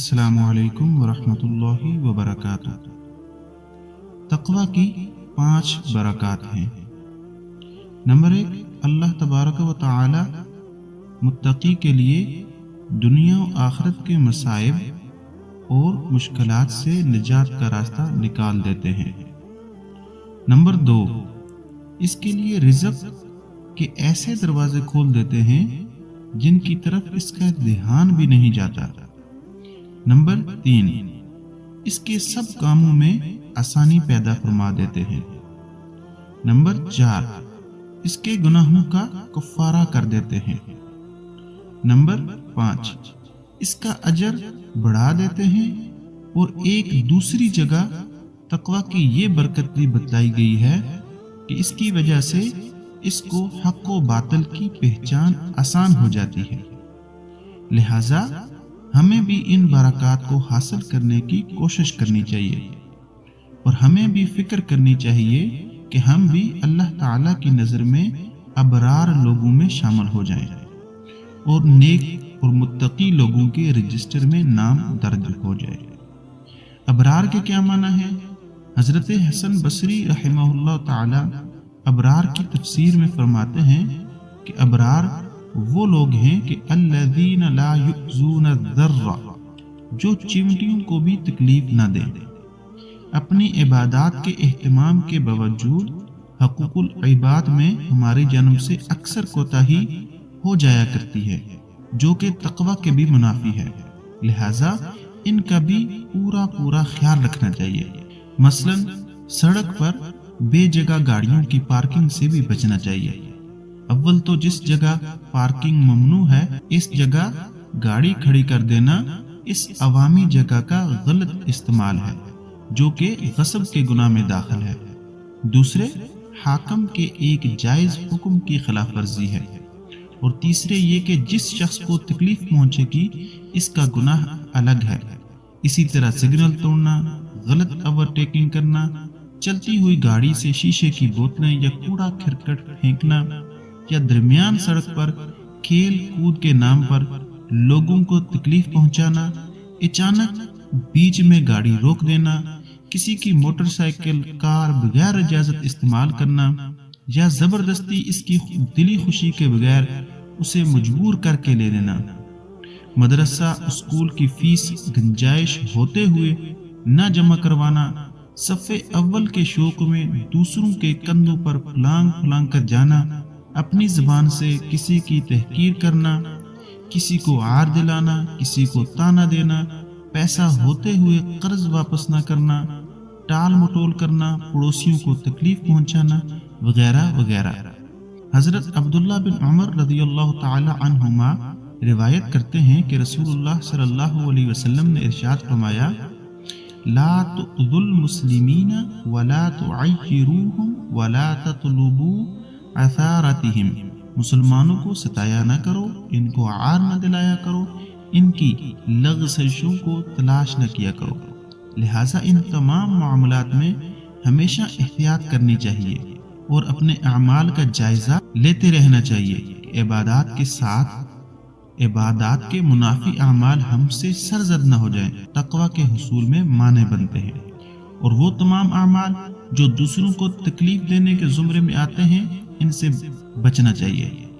السلام علیکم ورحمۃ اللہ وبرکاتہ۔ تقوی کی 5 برکات ہیں۔ نمبر 1، اللہ تبارک و تعالی متقی کے لیے دنیا و آخرت کے مصائب اور مشکلات سے نجات کا راستہ نکال دیتے ہیں۔ نمبر 2، اس کے لیے رزق کے ایسے دروازے کھول دیتے ہیں جن کی طرف اس کا دھیان بھی نہیں جاتا۔ نمبر 3، اس کے سب کاموں میں آسانی پیدا فرما دیتے ہیں۔ نمبر 4، اس کے گناہوں کا کفارہ کر دیتے ہیں۔ نمبر 5، اس کا اجر بڑھا دیتے ہیں۔ اور ایک دوسری جگہ تقوی کی یہ برکت بھی بتلائی گئی ہے کہ اس کی وجہ سے اس کو حق و باطل کی پہچان آسان ہو جاتی ہے۔ لہذا ہمیں بھی ان برکات کو حاصل کرنے کی کوشش کرنی چاہیے، اور ہمیں بھی فکر کرنی چاہیے کہ ہم بھی اللہ تعالیٰ کی نظر میں ابرار لوگوں میں شامل ہو جائیں اور نیک اور متقی لوگوں کے رجسٹر میں نام درج ہو جائے۔ ابرار کے کیا معنی ہے؟ حضرت حسن بصری رحمہ اللہ تعالی ابرار کی تفسیر میں فرماتے ہیں کہ ابرار وہ لوگ ہیں کہ الذین لا یؤذون الذرہ، جو چیونٹیوں کو بھی تکلیف نہ دیں۔ اپنی عبادات کے اہتمام کے باوجود حقوق العباد میں ہماری جانب سے اکثر کوتاہی ہو جایا کرتی ہے، جو کہ تقوی کے بھی منافی ہے۔ لہذا ان کا بھی پورا خیال رکھنا چاہیے۔ مثلا سڑک پر بے جگہ گاڑیوں کی پارکنگ سے بھی بچنا چاہیے۔ اول تو جس جگہ پارکنگ ممنوع ہے اس جگہ گاڑی کھڑی کر دینا اس عوامی جگہ کا غلط استعمال ہے، جو کہ غصب کے گناہ میں داخل ہے۔ دوسرے، حاکم کے ایک جائز حکم کی خلاف ورزی ہے۔ اور تیسرے یہ کہ جس شخص کو تکلیف پہنچے گی اس کا گناہ الگ ہے۔ اسی طرح سگنل توڑنا، غلط اوورٹیکنگ کرنا، چلتی ہوئی گاڑی سے شیشے کی بوتلیں یا کوڑا کرکٹ پھینکنا، یا درمیان سڑک پر کھیل کود کے نام پر لوگوں کو تکلیف پہنچانا، اچانک بیچ میں گاڑی روک دینا، کسی کی موٹر سائیکل کار بغیر اجازت استعمال کرنا، یا زبردستی اس کی دلی خوشی کے بغیر اسے مجبور کر کے لے لینا، مدرسہ اسکول کی فیس گنجائش ہوتے ہوئے نہ جمع کروانا، صف اول کے شوق میں دوسروں کے کندھوں پر پھلانگ کر جانا، اپنی زبان سے کسی کی تحقیر کرنا، کسی کو عار دلانا، کسی کو طعنہ دینا، پیسہ ہوتے ہوئے قرض واپس نہ کرنا، ٹال مٹول کرنا، پڑوسیوں کو تکلیف پہنچانا، وغیرہ وغیرہ۔ حضرت عبداللہ بن عمر رضی اللہ تعالی عنہما روایت کرتے ہیں کہ رسول اللہ صلی اللہ علیہ وسلم نے ارشاد فرمایا، لا تؤذوا المسلمین ولا تعیروہم ولا تطلبوا عثارتہم، مسلمانوں کو ستایا نہ کرو، ان کو عار نہ دلایا کرو، ان کی لغزشوں کو تلاش نہ کیا کرو۔ لہٰذا ان تمام معاملات میں ہمیشہ احتیاط کرنی چاہیے اور اپنے اعمال کا جائزہ لیتے رہنا چاہیے کہ عبادات کے منافی اعمال ہم سے سرزد نہ ہو جائیں، تقوی کے حصول میں مانع بنتے ہیں۔ اور وہ تمام اعمال جو دوسروں کو تکلیف دینے کے زمرے میں آتے ہیں ان سے بچنا چاہیے۔